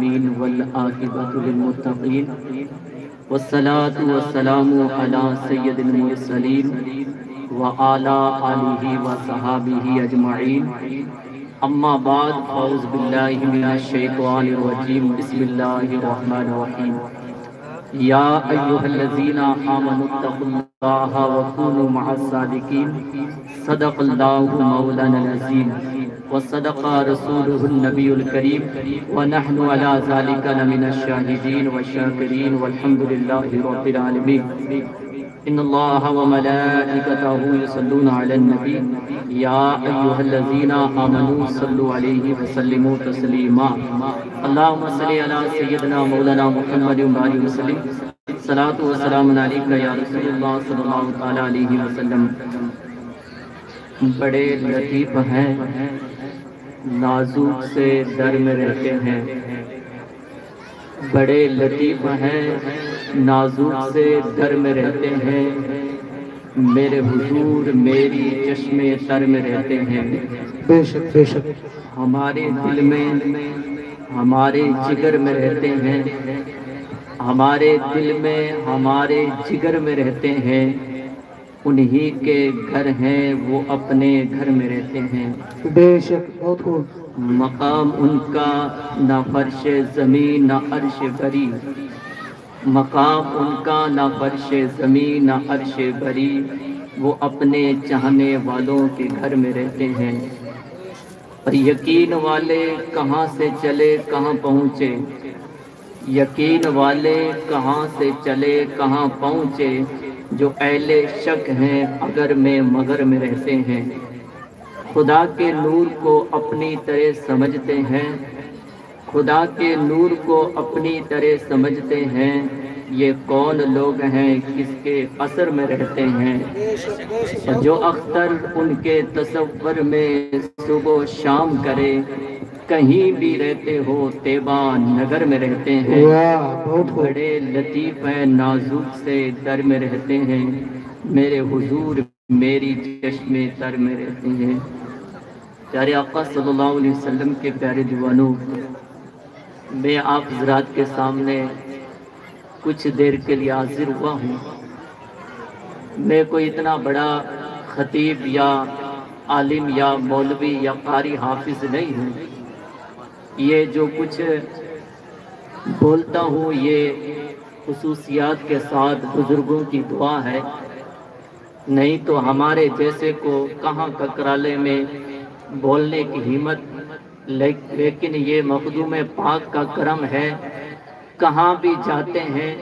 العالمين والعاقبة للمتقين والصلاة والسلام على سيد المرسلين وعلى آله وصحابه أجمعين أما بعد فأعوذ بالله من الشيطان الرجيم بسم الله الرحمن الرحيم يا أيها الذين آمنوا اتقوا الله وكونوا مع الصادقين صدق الله مولانا العظيم وصدق رسوله النبي الكريم ونحن على ذلك لمن الشاهدين والشاكرين والحمد لله رب العالمين إن الله وملائكته يصلون على النبي يا أيها الذين آمنوا صلوا عليه وسلموا تسليما اللهم صل على سيدنا مولانا محمد وآله وسلم الصلاة والسلام عليك يا رسول الله صلی اللہ علیہ وسلم۔ بڑے لطیف ہیں، نازک سے در میں رہتے ہیں، بڑے لطیف ہیں، نازک سے در میں رہتے ہیں، میرے حضور میری چشمے تر میں رہتے ہیں۔ بے شک بے شک ہمارے دل میں، ہمارے جگر میں رہتے ہیں، ہمارے دل میں، ہمارے جگر میں رہتے ہیں، انہی کے گھر ہیں وہ اپنے گھر میں رہتے ہیں۔ بے شک بہت خوب۔ مقام ان کا نہ فرش زمین نہ عرش بری، مقام ان کا نہ فرش زمین نہ عرش بری، وہ اپنے چاہنے والوں کے گھر میں رہتے ہیں۔ اور یقین والے کہاں سے چلے کہاں پہنچے، یقین والے کہاں سے چلے کہاں پہنچے، جو اہل شک ہیں اگر میں مگر میں رہتے ہیں۔ خدا کے نور کو اپنی طرح سمجھتے ہیں، خدا کے نور کو اپنی طرح سمجھتے ہیں، یہ کون لوگ ہیں کس کے اثر میں رہتے ہیں۔ اور جو اختر ان کے تصور میں صبح و شام کرے، کہیں بھی رہتے ہو طیبہ نگر میں رہتے ہیں۔ بڑے لطیف ہیں، نازک سے در میں رہتے ہیں، میرے حضور میری چشمے تر میں رہتے ہیں۔ پیارے آقا صلی اللہ علیہ وسلم کے پیارے دیوانوں، میں آپ حضرات کے سامنے کچھ دیر کے لیے حاضر ہوا ہوں۔ میں کوئی اتنا بڑا خطیب یا عالم یا مولوی یا قاری حافظ نہیں ہوں۔ یہ جو کچھ بولتا ہوں یہ خصوصیات کے ساتھ بزرگوں کی دعا ہے، نہیں تو ہمارے جیسے کو کہاں ککرالے میں بولنے کی ہمت، لیکن یہ مخدوم پاک کا کرم ہے، کہاں بھی جاتے ہیں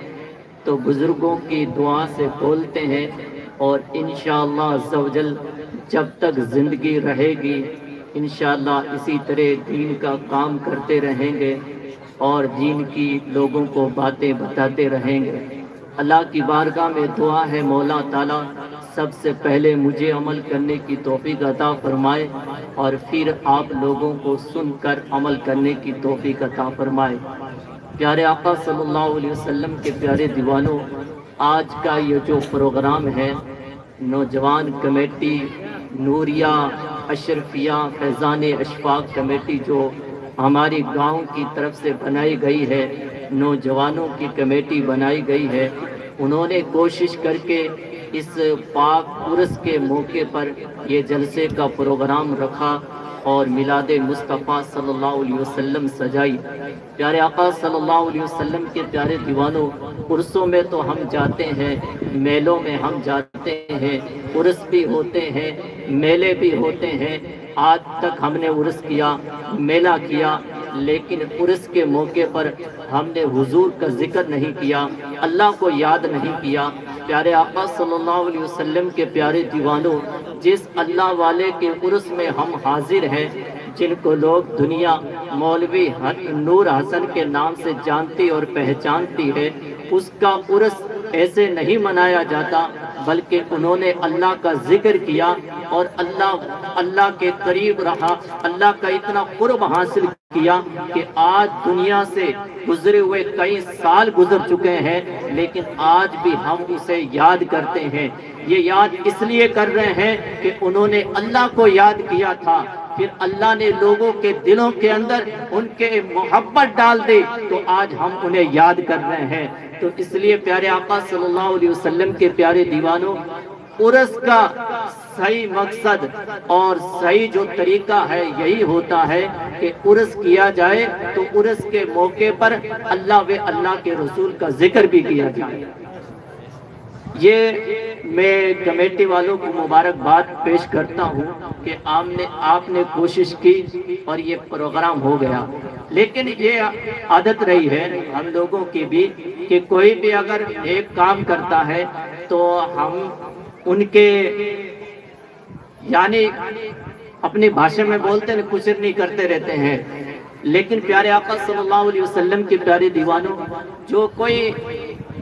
تو بزرگوں کی دعا سے بولتے ہیں، اور انشاءاللہ عز و جل جب تک زندگی رہے گی انشاءاللہ اسی طرح دین کا کام کرتے رہیں گے اور دین کی لوگوں کو باتیں بتاتے رہیں گے۔ اللہ کی بارگاہ میں دعا ہے مولا تعالیٰ سب سے پہلے مجھے عمل کرنے کی توفیق عطا فرمائے، اور پھر آپ لوگوں کو سن کر عمل کرنے کی توفیق عطا فرمائے۔ پیارے آقا صلی اللہ علیہ وسلم کے پیارے دیوانوں، آج کا یہ جو پروگرام ہے، نوجوان کمیٹی نوریہ اشرفیہ فیضان اشفاق کمیٹی جو ہماری گاؤں کی طرف سے بنائی گئی ہے، نوجوانوں کی کمیٹی بنائی گئی ہے، انہوں نے کوشش کر کے اس پاک عرس کے موقع پر یہ جلسے کا پروگرام رکھا اور میلاد مصطفیٰ صلی اللہ علیہ وسلم سجائی۔ پیارے آقا صلی اللہ علیہ وسلم کے پیارے دیوانوں، عرسوں میں تو ہم جاتے ہیں، میلوں میں ہم جاتے ہیں، عرس بھی ہوتے ہیں، میلے بھی ہوتے ہیں۔ آج تک ہم نے عرس کیا، میلہ کیا، لیکن عرس کے موقع پر ہم نے حضور کا ذکر نہیں کیا، اللہ کو یاد نہیں کیا۔ پیارے آقا صلی اللہ علیہ وسلم کے پیارے دیوانوں، جس اللہ والے کے عرس میں ہم حاضر ہیں، جن کو لوگ دنیا مولوی نور حسن کے نام سے جانتی اور پہچانتی ہے، اس کا عرس ایسے نہیں منایا جاتا، بلکہ انہوں نے اللہ کا ذکر کیا اور اللہ کے قریب رہا، اللہ کا اتنا قرب حاصل کیا کہ آج دنیا سے گزرے ہوئے کئی سال گزر چکے ہیں، لیکن آج بھی ہم اسے یاد کرتے ہیں۔ یہ یاد اس لیے کر رہے ہیں کہ انہوں نے اللہ کو یاد کیا تھا، پھر اللہ نے لوگوں کے دلوں کے اندر ان کے محبت ڈال دی، تو آج ہم انہیں یاد کر رہے ہیں۔ تو اس لیے پیارے آقا صلی اللہ علیہ وسلم کے پیارے دیوانوں، عرس کا صحیح مقصد اور صحیح جو طریقہ ہے یہی ہوتا ہے کہ عرس کیا جائے تو عرس کے موقع پر اللہ و اللہ کے رسول کا ذکر بھی کیا جائے۔ یہ میں کمیٹی والوں کو مبارکباد پیش کرتا ہوں کہ آپ نے کوشش کی اور یہ پروگرام ہو گیا، لیکن یہ عادت رہی ہے ہم لوگوں کی بھی کہ کوئی بھی اگر ایک کام کرتا ہے تو ہم ان کے یعنی اپنی بھاشا میں بولتے ہیں کچھ نہیں کرتے رہتے ہیں، لیکن پیارے آقا صلی اللہ علیہ وسلم کے پیارے دیوانوں، جو کوئی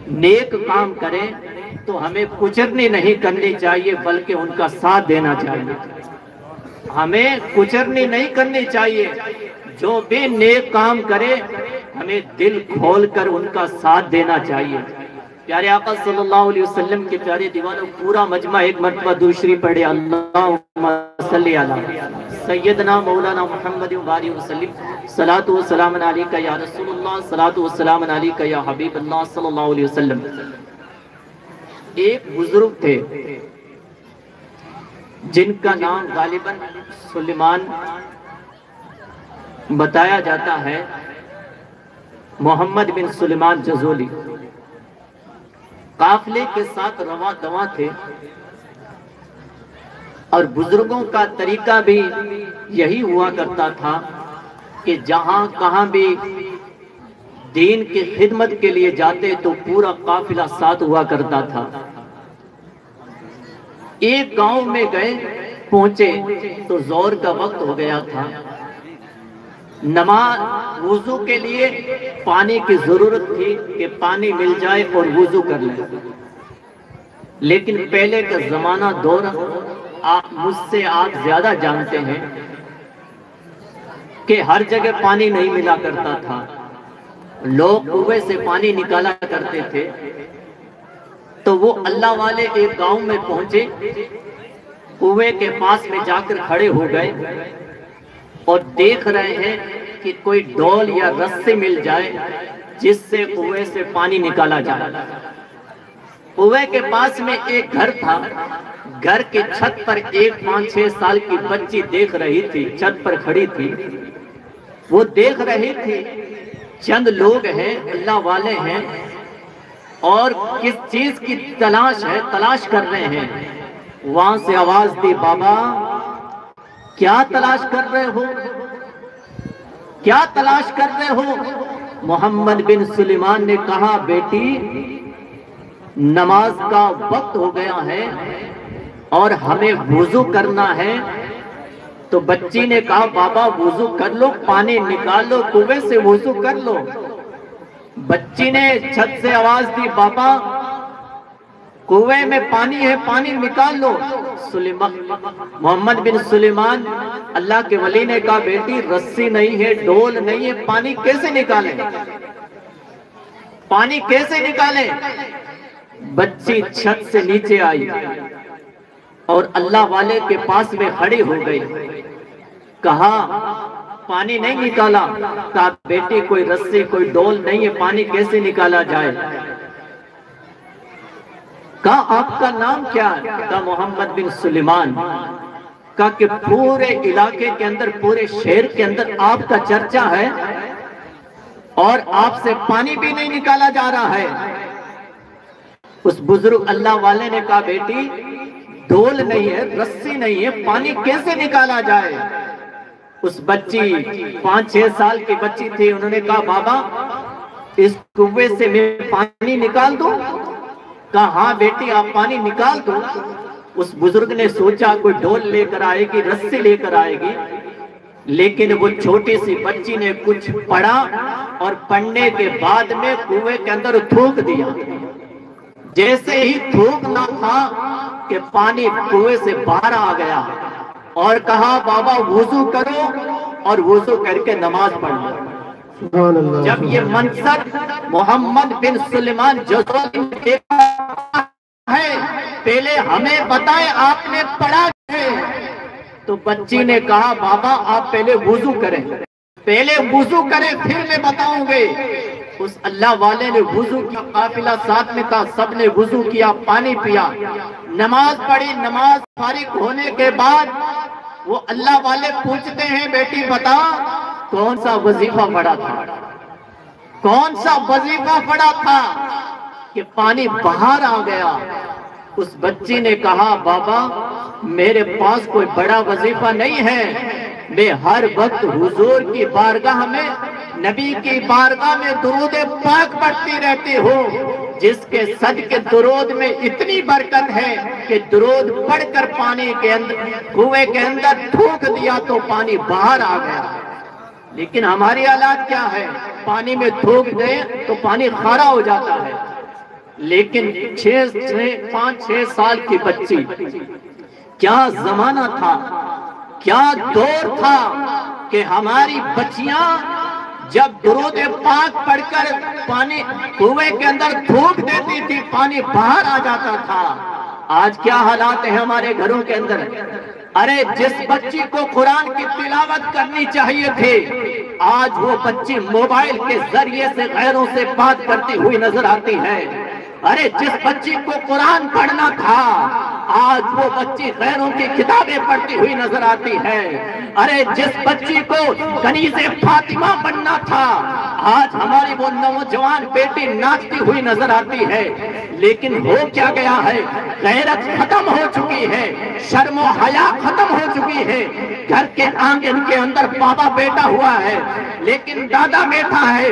نیک کام کرے تو ہمیں کچرنی نہیں کرنی چاہیے بلکہ ان کا ساتھ دینا چاہیے۔ ہمیں کچرنی نہیں کرنی چاہیے، جو بھی نیک کام کرے ہمیں دل کھول کر ان کا ساتھ دینا چاہیے۔ پیارے آقا صلی اللہ علیہ وسلم کے پیارے دیوانوں، پورا مجمع ایک مرتبہ دوسری پڑھے، اللہم صلی علی سیدنا مولانا محمد وبارک وسلم، صلاۃ و سلام علیکہ یا رسول اللہ، صلاۃ و سلام علیکہ یا حبیب اللہ صلی اللہ علیہ وسلم۔ ایک بزرگ تھے جن کا نام غالباً سلیمان بتایا جاتا ہے، محمد بن سلیمان جزولی، قافلے کے ساتھ رواں دواں تھے، اور بزرگوں کا طریقہ بھی یہی ہوا کرتا تھا کہ جہاں کہاں بھی دین کی خدمت کے لیے جاتے تو پورا قافلہ ساتھ ہوا کرتا تھا۔ ایک گاؤں میں گئے، پہنچے تو زور کا وقت ہو گیا تھا، نماز وضو کے لیے پانی کی ضرورت تھی کہ پانی مل جائے اور وضو کر لیں، لیکن پہلے کا زمانہ دور مجھ سے آپ زیادہ جانتے ہیں کہ ہر جگہ پانی نہیں ملا کرتا تھا، لوگ کنویں سے پانی نکالا کرتے تھے۔ تو وہ اللہ والے ایک گاؤں میں پہنچے، کنویں کے پاس میں جا کر کھڑے ہو گئے اور دیکھ رہے ہیں کہ کوئی ڈول یا رسی مل جائے جس سے کنویں سے پانی نکالا جائے۔ کنویں کے پاس میں ایک گھر تھا، گھر کے چھت پر ایک 5-6 سال کی بچی دیکھ رہی تھی، چھت پر کھڑی تھی، وہ دیکھ رہی تھی چند لوگ ہیں اللہ والے ہیں اور کس چیز کی تلاش ہے، تلاش کر رہے ہیں۔ وہاں سے آواز دی، بابا کیا تلاش کر رہے ہو، کیا تلاش کر رہے ہو؟ محمد بن سلیمان نے کہا، بیٹی نماز کا وقت ہو گیا ہے اور ہمیں وضو کرنا ہے۔ تو بچی نے کہا، بابا وضو کر لو، پانی نکال لو، کنویں سے وضو کر لو۔ بچی نے چھت سے آواز دی، بابا کنویں میں پانی ہے، پانی نکال لو۔ محمد بن سلیمان اللہ کے ولی نے کہا، بیٹی رسی نہیں ہے، ڈول نہیں ہے، پانی کیسے نکالیں، پانی کیسے نکالیں؟ بچی چھت سے نیچے آئی اور اللہ والے کے پاس میں کھڑی ہو گئی، کہا پانی نہیں نکالا؟ کہا بیٹی کوئی رسی کوئی ڈول نہیں ہے، پانی کیسے نکالا جائے؟ کہا آپ کا نام کیا ہے؟ کہا محمد بن سلیمان۔ کہا کہ پورے علاقے کے اندر، پورے شہر کے اندر آپ کا چرچا ہے اور آپ سے پانی بھی نہیں نکالا جا رہا ہے۔ اس بزرگ اللہ والے نے کہا، بیٹی ڈول نہیں ہے، رسی نہیں ہے، پانی کیسے نکالا جائے؟ اس بچی 5-6 سال کی بچی تھی، انہوں نے کہا، بابا اس کنویں سے میں پانی نکال دوں؟ کہا ہاں بیٹی آپ پانی نکال دو۔ اس بزرگ نے سوچا کوئی ڈول لے کر آئے گی، رسی لے کر آئے گی، لیکن وہ چھوٹی سی بچی نے کچھ پڑھا اور پڑھنے کے بعد میں کنویں کے اندر تھوک دیا۔ جیسے ہی تھوکنا تھا کہ پانی کنویں سے باہر آ گیا اور کہا، بابا وضو کرو اور وضو کر کے نماز پڑھو۔ جب یہ منظر محمد بن سلیمان جزولی نے دیکھا ہے پہلے ہمیں بتائیں آپ نے پڑھا ہے؟ تو بچی نے کہا بابا آپ پہلے وضو کریں، پہلے وضو کریں پھر میں بتاؤں گے۔ اس اللہ والے نے وضو کیا، قافلہ ساتھ میں تھا، سب نے وضو کیا، پانی پیا، نماز پڑھی۔ نماز فارغ ہونے کے بعد وہ اللہ والے پوچھتے ہیں بیٹی بتا کون سا وظیفہ پڑھا تھا، کون سا وظیفہ پڑھا تھا کہ پانی باہر آ گیا؟ اس بچی نے کہا بابا میرے پاس کوئی بڑا وظیفہ نہیں ہے، میں ہر وقت حضور کی بارگاہ میں، نبی کی بارگاہ میں درود پاک پڑھتی رہتی ہوں، جس کے صدقے درود میں اتنی برکت ہے کہ درود پڑھ کر پانی کے اندر، کنویں کے اندر تھوک دیا تو پانی باہر آ گیا۔ لیکن ہماری حالات کیا ہے؟ پانی میں تھوک دیں تو پانی کھارا ہو جاتا ہے۔ لیکن 5-6 سال کی بچی، کیا زمانہ تھا، کیا دور تھا کہ ہماری بچیاں جب درود پاک پڑھ کر پانی کنویں کے اندر تھوک دیتی تھی پانی باہر آ جاتا تھا۔ آج کیا حالات ہیں ہمارے گھروں کے اندر؟ ارے جس بچی کو قرآن کی تلاوت کرنی چاہیے تھی، آج وہ بچی موبائل کے ذریعے سے غیروں سے بات کرتی ہوئی نظر آتی ہے۔ ارے جس بچی کو قرآن پڑھنا تھا، آج وہ بچی غیروں کی کتابیں پڑھتی ہوئی نظر آتی ہے۔ ارے جس بچی کو کنیز فاطمہ بننا تھا، آج ہماری وہ نوجوان بیٹی ناچتی ہوئی نظر آتی ہے۔ لیکن ہو کیا گیا ہے؟ غیرت ختم ہو چکی ہے، شرم و حیا ختم ہو چکی ہے۔ گھر کے آنگن کے اندر بابا بیٹھا ہوا ہے، لیکن دادا بیٹھا ہے،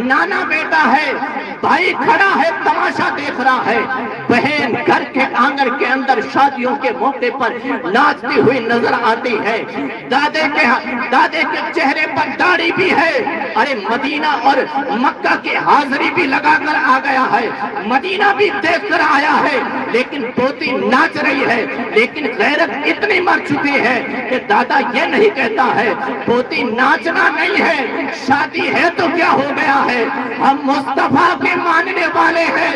نانا بیٹا ہے، بھائی کھڑا ہے تماشا دیکھ رہا ہے، بہن گھر کے آنگن کے اندر شادیوں کے موقع پر ناچتی ہوئی نظر آتی ہے۔ دادے کے چہرے پر داڑھی بھی ہے، ارے مدینہ اور مکہ کی حاضری بھی لگا کر آ گیا ہے، مدینہ بھی دیکھ کر آیا ہے، لیکن پوتی ناچ رہی ہے۔ لیکن غیرت اتنی مر چکی ہے کہ دادا یہ نہیں کہتا ہے پوتی ناچنا نہیں ہے، شادی ہے تو کیا ہو گیا ہے، ہم مصطفیٰ کے ماننے والے ہیں،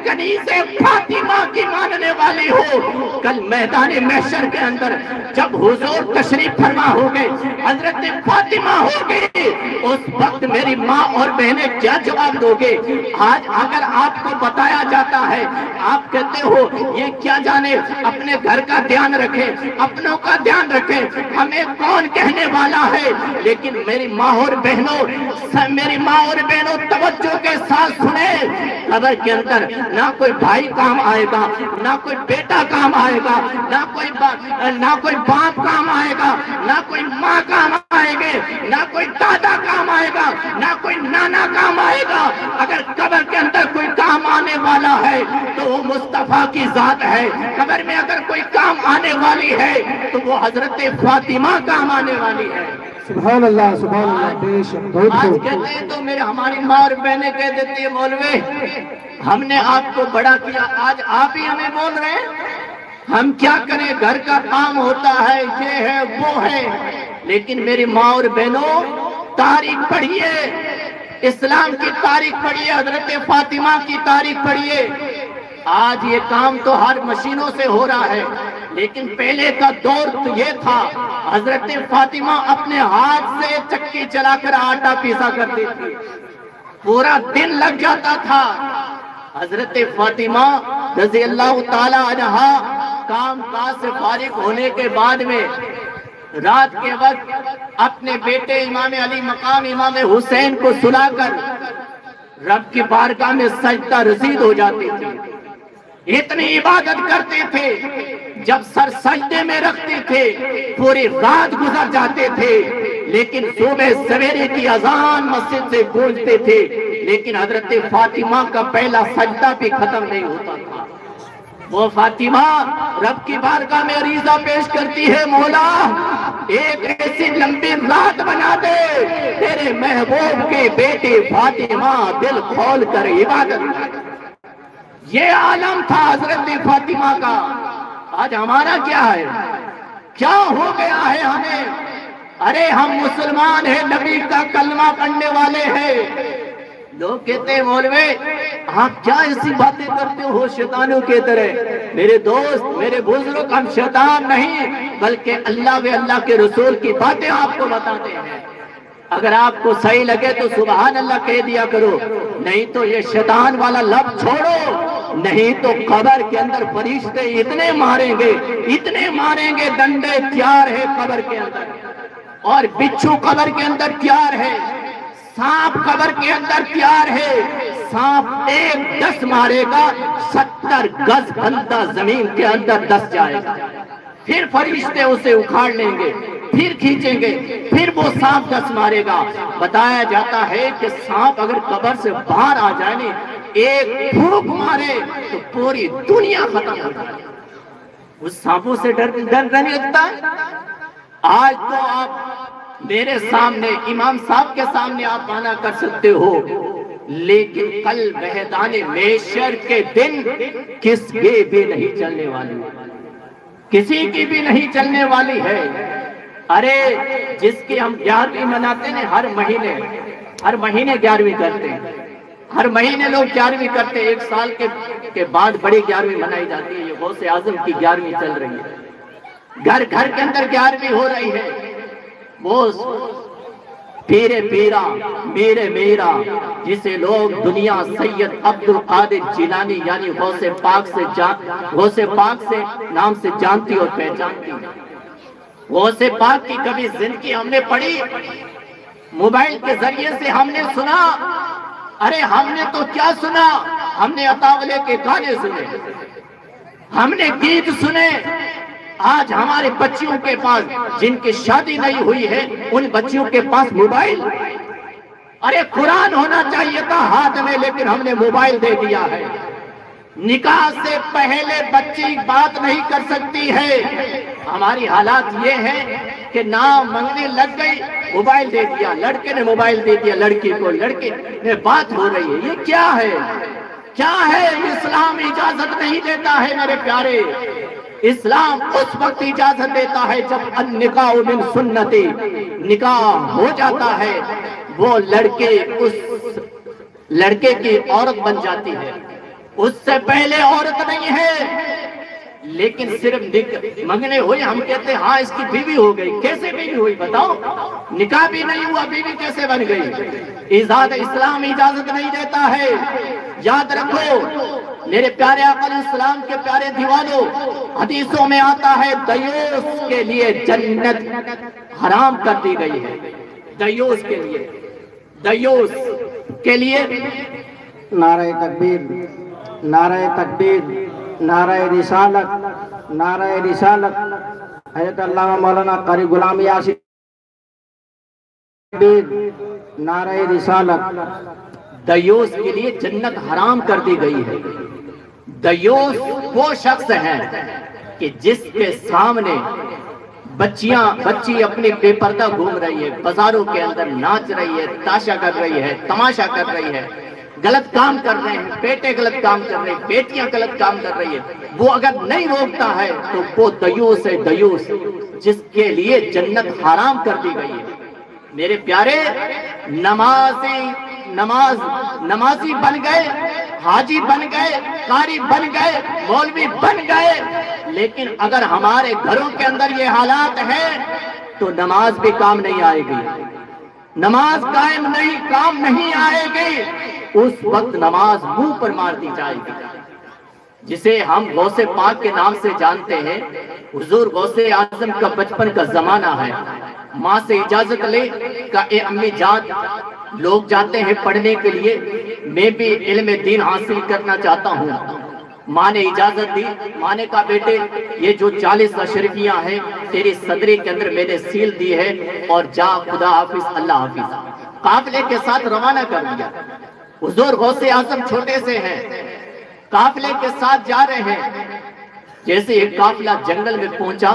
کنیز فاطمہ کی ماننے والی ہو۔ کل میدان محشر کے اندر جب حضور تشریف فرما ہو گئے، حضرت فاطمہ ہو گئی، اس وقت میری ماں اور بہنیں کیا جواب دو گے؟ آج اگر آپ کو بتایا جاتا ہے، آپ کہتے ہو یہ کیا جانے، اپنے گھر کا دھیان رکھیں، اپنوں کا دھیان رکھیں، ہمیں کون کہنے والا ہے؟ لیکن میری ماں اور بہنوں توجہ کے ساتھ سنیں، قبر کے اندر نہ کوئی بھائی کام آئے گا، نہ کوئی بیٹا کام آئے گا، نہ کوئی باپ کام آئے گا، نہ کوئی ماں کام آئے گے، نہ کوئی دادا کام آئے گا، نہ کوئی نانا کام آئے گا۔ اگر قبر کے اندر کوئی کام آنے والا ہے تو وہ مصطفیٰ کی ذات ہے، قبر میں اگر کوئی کام آنے والی ہے تو وہ حضرت فاطمہ کام آنے والی ہے۔ سبحان اللہ، سبحان اللہ، بے شک، بہت آج خوب۔ کہتے ہیں تو میرے ہماری ماں اور بہنیں کہہ دیتی ہے مولوی ہم نے آپ کو بڑا کیا، آج آپ ہی ہمیں بول رہے ہیں، ہم کیا کریں، گھر کا کام ہوتا ہے، یہ ہے وہ ہے۔ لیکن میری ماں اور بہنوں تاریخ پڑھیے، اسلام کی تاریخ پڑھیے، حضرت فاطمہ کی تاریخ پڑھیے۔ آج یہ کام تو ہر مشینوں سے ہو رہا ہے، لیکن پہلے کا دور تو یہ تھا، حضرت فاطمہ اپنے ہاتھ سے چکی چلا کر آٹا پیسا کرتی تھی، پورا دن لگ جاتا تھا۔ حضرت فاطمہ رضی اللہ تعالی عنہا کام کاج سے فارغ ہونے کے بعد میں رات کے وقت اپنے بیٹے امام علی مقام امام حسین کو سلا کر رب کی بارگاہ میں سجدہ رسید ہو جاتی تھی، اتنی عبادت کرتے تھے، جب سر سجدے میں رکھتے تھے پوری رات گزر جاتے تھے، لیکن صبح سویرے کی اذان مسجد سے گونجتے تھے، لیکن حضرت فاطمہ کا پہلا سجدہ بھی ختم نہیں ہوتا تھا۔ وہ فاطمہ رب کی بارگاہ میں عریضہ پیش کرتی ہے، مولا ایک ایسی لمبی رات بنا دے، تیرے محبوب کی بیٹی فاطمہ دل کھول کر عبادت کرے۔ یہ عالم تھا حضرت فاطمہ کا۔ آج ہمارا کیا ہے، کیا ہو گیا ہے ہمیں؟ ارے ہم مسلمان ہیں، نبی کا کلمہ پڑھنے والے ہیں، لوگ کہتے ہیں مولوی آپ کیا ایسی باتیں کرتے ہو شیطانوں کی طرح؟ میرے دوست، میرے بزرگ، ہم شیطان نہیں بلکہ اللہ و اللہ کے رسول کی باتیں آپ کو بتاتے ہیں۔ اگر آپ کو صحیح لگے تو سبحان اللہ کہہ دیا کرو، نہیں تو یہ شیطان والا لفظ چھوڑو، نہیں تو قبر کے اندر فرشتے اتنے ماریں گے، ڈنڈے تیار ہے قبر کے اندر، اور بچھو قبر کے اندر تیار ہے، سانپ قبر کے اندر تیار ہے۔ سانپ ایک دس مارے گا، 70 گز بندہ زمین کے اندر دس جائے گا، پھر فرشتے اسے اکھاڑ لیں گے، پھر کھینچیں گے، پھر وہ سانپ دس مارے گا۔ بتایا جاتا ہے کہ سانپ اگر قبر سے باہر آ جائے، ایک پھونک مارے تو پوری دنیا ختم ہو جائے۔ اس سانپوں سے ڈر نہیں لگتا؟ آج تو آپ میرے سامنے، امام صاحب کے سامنے آپ مانا کر سکتے ہو، لیکن کل میدان محشر کے دن کس کی بھی نہیں چلنے والی، کسی کی بھی نہیں چلنے والی ہے۔ ارے جس کی ہم 11ویں مناتے ہیں، ہر مہینے 11ویں کرتے ہیں، ہر مہینے لوگ 11ویں کرتے ہیں، ایک سال کے بعد بڑی 11ویں منائی جاتی ہے۔ یہ غوث اعظم کی 11ویں چل رہی ہے، گھر گھر کے اندر 11ویں ہو رہی ہے۔ وہ پیرے پیرا میرے میرا جسے لوگ دنیا سید عبد القادر جیلانی یعنی غوث پاک سے نام سے جانتی اور پہچانتی۔ غوث پاک کی کبھی زندگی ہم نے پڑھی؟ موبائل کے ذریعے سے ہم نے سنا؟ ارے ہم نے تو کیا سنا، ہم نے عطاولے کے گانے سنے، ہم نے گیت سنے۔ آج ہمارے بچیوں کے پاس، جن کی شادی نہیں ہوئی ہے، ان بچیوں کے پاس موبائل۔ ارے قرآن ہونا چاہیے تھا ہاتھ میں، لیکن ہم نے موبائل دے دیا ہے۔ نکاح سے پہلے بچی بات نہیں کر سکتی ہے۔ ہماری حالات یہ ہے کہ نام منگنے لگ گئی، موبائل دے دیا، لڑکے نے موبائل دے دیا لڑکی کو، لڑکے میں بات ہو رہی ہے۔ یہ کیا ہے؟ کیا ہے؟ اسلام اجازت نہیں دیتا ہے میرے پیارے۔ اسلام اس وقت اجازت دیتا ہے جب النکاح من سنتی، نکاح ہو جاتا ہے، وہ لڑکے اس لڑکے کی عورت بن جاتی ہے، اس سے پہلے عورت نہیں ہے۔ لیکن صرف منگنے ہوئے ہم کہتے ہیں ہاں اس کی بیوی ہو گئی۔ کیسے بیوی ہوئی بتاؤ؟ نکاح بھی نہیں ہوا، بیوی کیسے بن گئی؟ اسلام اجازت نہیں دیتا ہے۔ یاد رکھو میرے پیارے آقا علیہ السلام کے پیارے دیوانوں، حدیثوں میں آتا ہے دیوس کے لیے جنت حرام کر دی گئی ہے۔ دیوس کے لیے نعرہ تکبیر، نعرہ تکبیر، نعرہ رسالت، نعرہ رسالت، حضرت علامہ مولانا قاری غلام یاسین، نعرہ رسالت۔ دیوس کے لیے جنت حرام کر دی گئی ہے۔ دیوس وہ شخص ہے کہ جس کے سامنے بچی اپنی بے پردہ گھوم رہی ہے، بازاروں کے اندر ناچ رہی ہے، تاشا کر رہی ہے، تماشا کر رہی ہے، غلط کام کر رہے ہیں، بیٹے غلط کام کر رہے ہیں، بیٹیاں غلط کام کر رہی ہیں، وہ اگر نہیں روکتا ہے تو وہ دیوس ہے، دیوس، جس کے لیے جنت حرام کر دی گئی ہے۔ میرے پیارے، نمازی بن گئے، حاجی بن گئے، قاری بن گئے، مولوی بن گئے، لیکن اگر ہمارے گھروں کے اندر یہ حالات ہیں تو نماز بھی کام نہیں آئے گی، نماز کام نہیں آئے گی۔ اس وقت نماز منہ پر مار دی جائے گی۔ جسے ہم غوث پاک کے نام سے جانتے ہیں، حضور غوث اعظم کا بچپن کا زمانہ ہے۔ ماں سے اجازت لے کہ اے امی جان، لوگ جاتے ہیں پڑھنے کے لیے، میں بھی علم دین حاصل کرنا چاہتا ہوں۔ ماں نے اجازت دی، ماں نے کہا بیٹے یہ جو 40 اشرفیاں ہیں تیری صدری کے اندر میں نے سیل دی ہے، اور جا، خدا حافظ، اللہ حافظ۔ قافلے کے ساتھ روانہ کر دیا۔ حضور غوث اعظم چھوٹے سے ہیں، قافلے کے ساتھ جا رہے ہیں۔ جیسے ایک قافلہ جنگل میں پہنچا،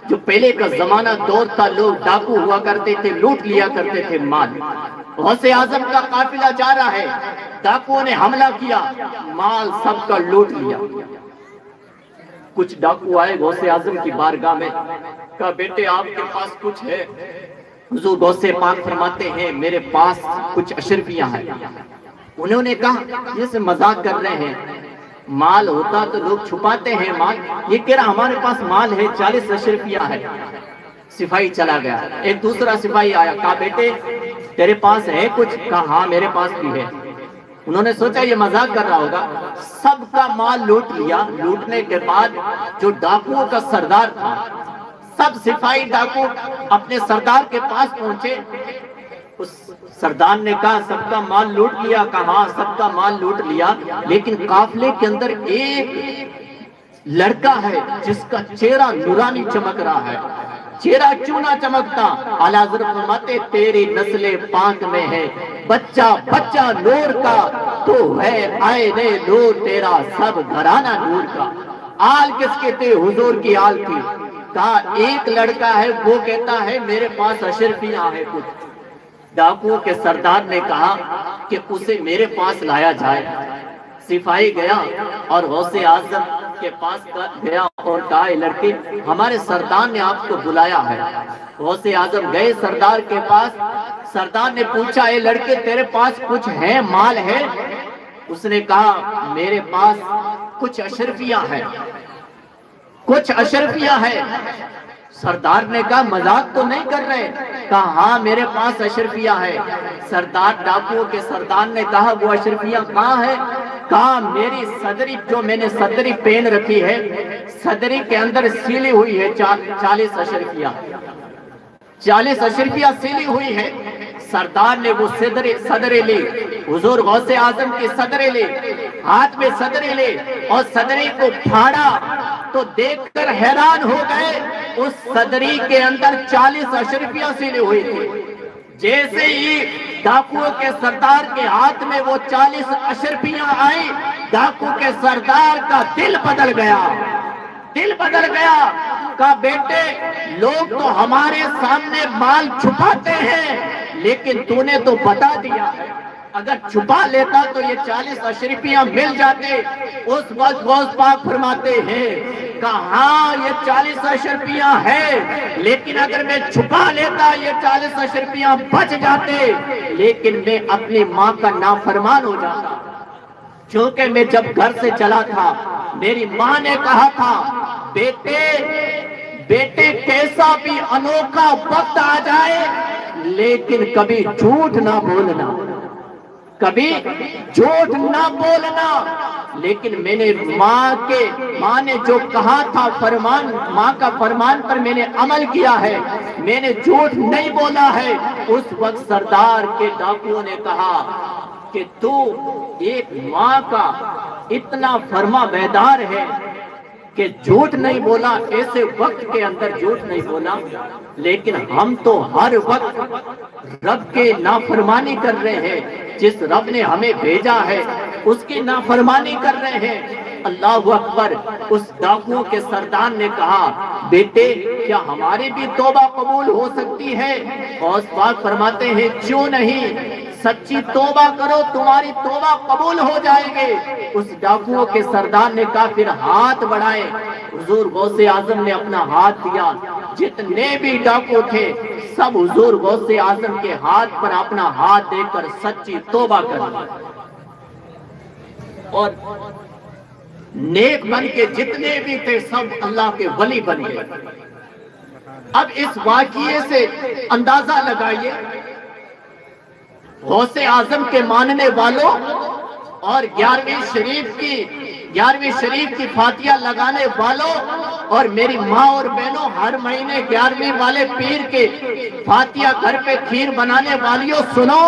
جو پہلے کا زمانہ دور تھا، لوگ ڈاکو ہوا کرتے تھے، لوٹ لیا کرتے تھے مال۔ غوث اعظم کا قافلہ جا رہا ہے، ڈاکوؤں نے حملہ کیا، مال سب کا لوٹ لیا۔ کچھ ڈاکو آئے غوث اعظم کی بارگاہ میں، کہا بیٹے آپ کے پاس کچھ ہے؟ حضور غوث پاک فرماتے ہیں میرے پاس کچھ اشرفیاں ہیں. انہوں نے کہا جیسے مذاق کر رہے ہیں، مال ہوتا تو لوگ چھپاتے ہیں مال، یہ کہہ رہا ہمارے پاس مال ہے 40 اشرفیاں ہے. سپاہی چلا گیا. ایک دوسرا سپاہی آیا، کہا بیٹے تیرے پاس ہے کچھ؟ کہا ہاں میرے پاس بھی ہے. انہوں نے سوچا یہ مذاق کر رہا ہوگا، سب کا مال لوٹ لیا. لوٹنے کے بعد جو ڈاکوؤں کا سردار تھا، سب سپاہی ڈاکو اپنے سردار کے پاس پہنچے. اس سردار نے کہا سب کا مال لوٹ لیا؟ کہا ہاں سب کا مال لوٹ لیا، لیکن قافلے کے اندر ایک لڑکا ہے جس کا چہرہ نورانی چمک رہا ہے، چہرہ کیوں نہ چمکتا؟ اعلیٰ حضرت فرماتے تیری نسل پاک میں ہے بچہ بچہ نور کا، تو ہے آئین نور تیرا سب گھرانہ نور کا. آل کس کے تھے؟ حضور کی آل تھی. کہا ایک لڑکا ہے وہ کہتا ہے میرے پاس اشرفیاں ہیں کچھ. ڈاکوؤں کے سردار نے کہا کہ اسے میرے پاس لایا جائے. سپاہی گیا اور غوث اعظم کے پاس گیا اور کہا اے لڑکے ہمارے سردار نے آپ کو بلایا ہے. غوث اعظم گئے سردار کے پاس. سردار نے پوچھا اے لڑکے تیرے پاس کچھ ہے، مال ہے؟ اس نے کہا میرے پاس کچھ اشرفیاں ہیں، کچھ اشرفیاں ہیں. سردار نے کہا مذاق تو نہیں کر رہے؟ کہا ہاں میرے پاس اشرفیاں ہے. سردار ڈاکوؤں کے سردار نے کہا وہ اشرفیاں کہاں ہے؟ کہا میری صدری، جو میں نے صدری پہن رکھی ہے، صدری کے اندر سیلی ہوئی ہے 40 اشرفیاں، 40 اشرفیاں سیلی ہوئی ہے. سردار نے وہ صدرے لی، حضور غوث اعظم کی صدرے لی، ہاتھ میں صدرے لی اور صدری کو پھاڑا تو دیکھ کر حیران ہو گئے. اس صدری کے اندر 40 اشرفیاں سیلی ہوئی تھی. جیسے ہی ڈاکوؤں کے سردار کے ہاتھ میں وہ 40 اشرفیاں آئیں، ڈاکو کے سردار کا دل بدل گیا، دل بدل گیا. کہا بیٹے لوگ تو ہمارے سامنے مال چھپاتے ہیں، لیکن تو نے تو بتا دیا ہے، اگر چھپا لیتا تو یہ 40 اشرفیاں مل جاتے. اس وقت غوث پاک فرماتے ہیں کہ ہاں یہ 40 اشرفیاں ہیں، لیکن اگر میں چھپا لیتا یہ 40 اشرفیاں بچ جاتے، لیکن میں اپنی ماں کا نافرمان ہو جاتا. چونکہ میں جب گھر سے چلا تھا میری ماں نے کہا تھا بیٹے کیسا بھی انوکھا وقت آ جائے لیکن کبھی جھوٹ نہ بولنا، کبھی جھوٹ نہ بولنا. لیکن میں نے ماں نے جو کہا تھا فرمان، ماں کا فرمان پر میں نے عمل کیا ہے، میں نے جھوٹ نہیں بولا ہے. اس وقت سردار کے ڈاکوؤں نے کہا کہ تو ایک ماں کا اتنا فرما بیدار ہے کہ جھوٹ نہیں بولا، ایسے وقت کے اندر جھوٹ نہیں بولا. لیکن ہم تو ہر وقت رب کے نافرمانی کر رہے ہیں، جس رب نے ہمیں بھیجا ہے اس کی نافرمانی کر رہے ہیں. اللہ اکبر. اس ڈاکوؤں کے سردار نے کہا بیٹے کیا ہماری بھی توبہ قبول ہو سکتی ہے؟ غوث پاک فرماتے ہیں کیوں نہیں، سچی توبہ کرو تمہاری توبہ قبول ہو جائے گی. اس ڈاکوؤں کے سردار نے کہا پھر ہاتھ بڑھائے. حضور غوث اعظم نے اپنا ہاتھ دیا، جتنے بھی ڈاکو تھے سب حضور غوث اعظم کے ہاتھ پر اپنا ہاتھ دے کر سچی توبہ کر اور نیک بن کے جتنے بھی تھے سب اللہ کے ولی بن گئے. اب اس واقعے سے اندازہ لگائیے غوث اعظم کے ماننے والوں اور 11ویں شریف کی فاتحہ لگانے والوں اور میری ماں اور بہنوں ہر مہینے 11ویں والے پیر کے فاتحہ گھر پہ کھیر بنانے والیوں سنو.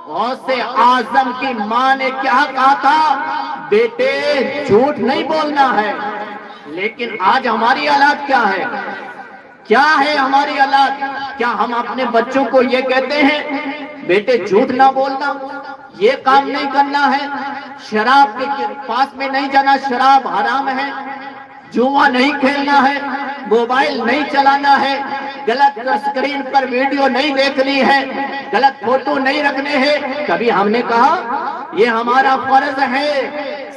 غوث اعظم کی ماں نے کیا کہا تھا؟ بیٹے جھوٹ نہیں بولنا ہے. لیکن آج ہماری حالات کیا ہے؟ کیا ہے ہماری حالات؟ کیا ہم اپنے بچوں کو یہ کہتے ہیں بیٹے جھوٹ نہ بولنا، یہ کام نہیں کرنا ہے، شراب کے پاس میں نہیں جانا، شراب حرام ہے، جوا نہیں کھیلنا ہے، موبائل نہیں چلانا ہے، غلط اسکرین پر ویڈیو نہیں دیکھنی ہے، غلط فوٹو نہیں رکھنے ہیں. کبھی ہم نے کہا یہ ہمارا فرض ہے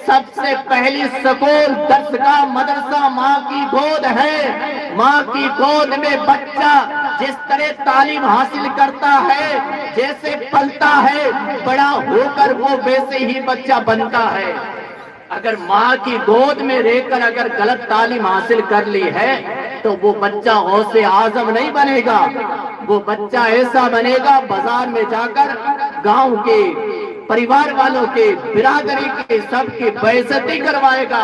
سب سے پہلی سکول درسگاہ مدرسہ ماں کی گود ہے۔ ماں کی گود میں بچہ جس طرح تعلیم حاصل کرتا ہے، جیسے پلتا ہے، بڑا ہو کر وہ ویسے ہی بچہ بنتا ہے۔ اگر ماں کی گود میں رہ کر اگر غلط تعلیم حاصل کر لی ہے تو وہ بچہ غوث اعظم نہیں بنے گا، وہ بچہ ایسا بنے گا بازار میں جا کر گاؤں کے پریوار والوں کے برادری کے سب کی بے عزتی کروائے گا۔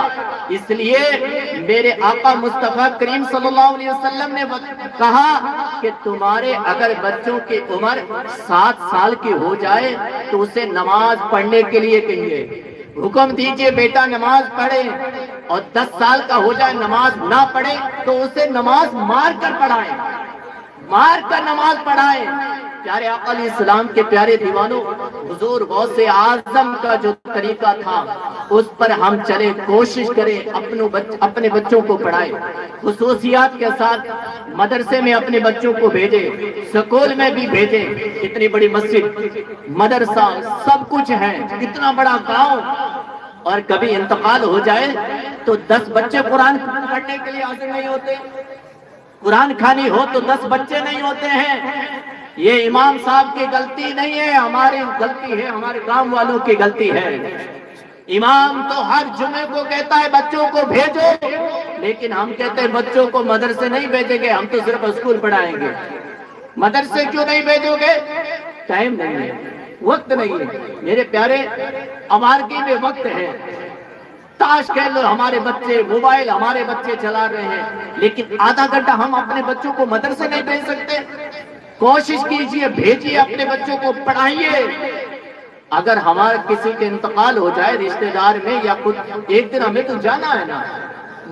اس لیے میرے آقا مصطفیٰ کریم صلی اللہ علیہ وسلم نے کہا کہ تمہارے اگر بچوں کی عمر 7 سال کی ہو جائے تو اسے نماز پڑھنے کے لیے کہیے، حکم دیجئے بیٹا نماز پڑھے، اور 10 سال کا ہو جائے نماز نہ پڑھے تو اسے نماز مار کر پڑھائیں، مار کر نماز پڑھائیں۔ پیارے آقا علیہ السلام کے پیارے دیوانوں، حضور غوث اعظم کا جو طریقہ تھا اس پر ہم چلے، کوشش کریں اپنے بچوں کو پڑھائیں، خصوصیات کے ساتھ مدرسے میں اپنے بچوں کو بھیجیں، سکول میں بھی بھیجیں۔ اتنی بڑی مسجد، مدرسہ، سب کچھ ہے، اتنا بڑا گاؤں، اور کبھی انتقال ہو جائے تو 10 بچے قرآن پڑھنے کے لیے حاضر نہیں ہوتے، قرآن کھانی ہو تو 10 بچے نہیں ہوتے ہیں۔ یہ امام صاحب کی غلطی نہیں ہے، ہماری غلطی ہے، ہمارے گاؤں والوں کی غلطی ہے۔ امام تو ہر جمعے کو کہتا ہے بچوں کو بھیجو، لیکن ہم کہتے ہیں بچوں کو مدرسے نہیں بھیجیں گے، ہم تو صرف اسکول پڑھائیں گے۔ مدرسے کیوں نہیں بھیجو گے؟ ٹائم نہیں ہے، وقت نہیں ہے۔ میرے پیارے، آوارگی میں وقت ہے، تاش کھیل لو ہمارے بچے، موبائل ہمارے بچے چلا رہے ہیں، لیکن آدھا گھنٹہ ہم اپنے بچوں کو مدرسے نہیں بھیج سکتے؟ کوشش کیجئے، بھیجئے اپنے بچوں کو، پڑھائیے۔ اگر ہمارا کسی کے انتقال ہو جائے رشتہ دار میں یا خود، ایک دن ہمیں تو جانا ہے نا،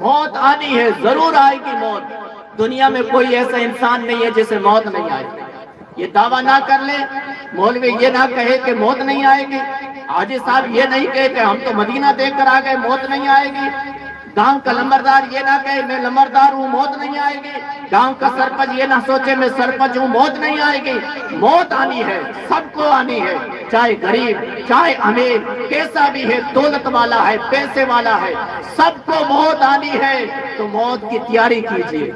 موت آنی ہے، ضرور آئے گی موت۔ دنیا میں کوئی ایسا انسان نہیں ہے جسے موت نہیں آئے گی۔ یہ دعویٰ نہ کر لیں، مولوی یہ نہ کہے کہ موت نہیں آئے گی، حاجی صاحب یہ نہیں کہے کہ ہم تو مدینہ دیکھ کر آ گئے، موت نہیں آئے گی، گاؤں کا لمبردار یہ نہ کہے میں لمبردار ہوں، موت نہیں آئے گی، گاؤں کا سرپنچ یہ نہ سوچے میں سرپنچ ہوں، موت نہیں آئے گی۔ موت آنی ہے، سب کو آنی ہے، چاہے غریب، چاہے امیر، کیسا بھی ہے، دولت والا ہے، پیسے والا ہے، سب کو موت آنی ہے۔ تو موت کی تیاری کیجئے،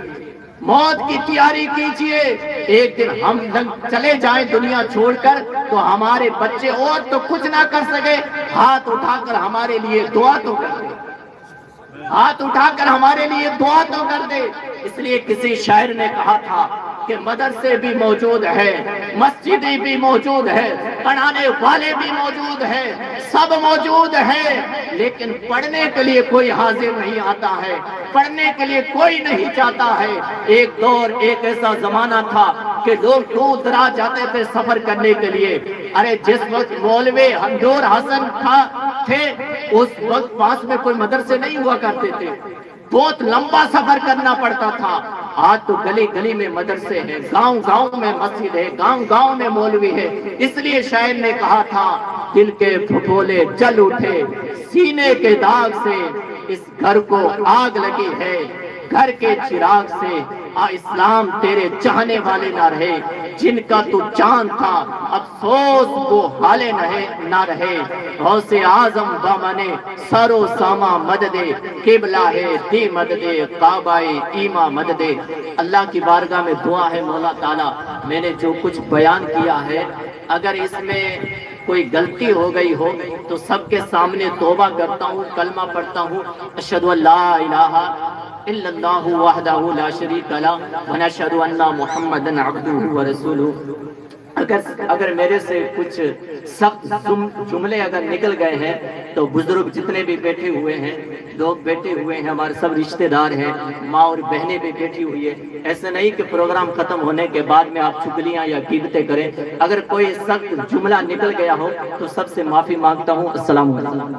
موت کی تیاری کیجئے۔ ایک دن ہم چلے جائیں دنیا چھوڑ کر تو ہمارے بچے اور تو کچھ نہ کر سکے، ہاتھ اٹھا کر ہمارے لیے دعا تو کر دے، ہاتھ اٹھا کر ہمارے لیے دعا تو کر دے۔ اس لیے کسی شاعر نے کہا تھا کہ مدرسے بھی موجود ہے، مسجدیں بھی موجود ہے، پڑھانے والے بھی موجود ہیں، سب موجود ہیں، لیکن پڑھنے کے لیے کوئی حاضر نہیں آتا ہے، پڑھنے کے لیے کوئی نہیں چاہتا ہے۔ ایک دور، ایک ایسا زمانہ تھا کہ لوگ دور دراز جاتے تھے سفر کرنے کے لیے۔ ارے جس وقت مولوی نور حسن تھے اس وقت پاس میں کوئی مدرسے نہیں ہوا کرتے تھے، بہت لمبا سفر کرنا پڑتا تھا۔ آج تو گلی گلی میں مدرسے ہیں، گاؤں گاؤں میں مسجد ہے، گاؤں گاؤں میں مولوی ہے۔ اس لیے شاعر نے کہا تھا دل کے پھپھولے جل اٹھے سینے کے داغ سے، اس گھر کو آگ لگی ہے گھر کے چراغ سے، اسلام تیرے چاہنے والے نہ رہے، جن کا تو چاند تھا افسوس وہ حالے نہ رہے۔ غوث اعظم دامنے سر و ساما مددے، قبلہ ہے دی مددے، کعبہ ایما مددے۔ اللہ کی بارگاہ میں دعا ہے مولا تعالیٰ، میں نے جو کچھ بیان کیا ہے اگر اس میں کوئی غلطی ہو گئی ہو تو سب کے سامنے توبہ کرتا ہوں، کلمہ پڑھتا ہوں، اشہد ان لا الہ الا اللہ وحدہ لا شریک لہ ونشہد ان محمدا عبدہ ورسولہ۔ اگر میرے سے کچھ سخت جملے اگر نکل گئے ہیں تو بزرگ جتنے بھی بیٹھے ہوئے ہیں، لوگ بیٹھے ہوئے ہیں، ہمارے سب رشتہ دار ہیں، ماں اور بہنیں بھی بیٹھی ہوئی ہیں، ایسے نہیں کہ پروگرام ختم ہونے کے بعد میں آپ چگلیاں یا غیبتیں کریں۔ اگر کوئی سخت جملہ نکل گیا ہو تو سب سے معافی مانگتا ہوں۔ السلام علیکم۔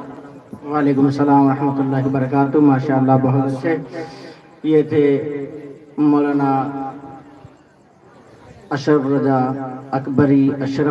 وعلیکم السلام ورحمۃ اللہ وبرکاتہ۔ ماشاءاللہ بہت اچھے۔ یہ تھے مولانا اشرف رضا اکبری اشرف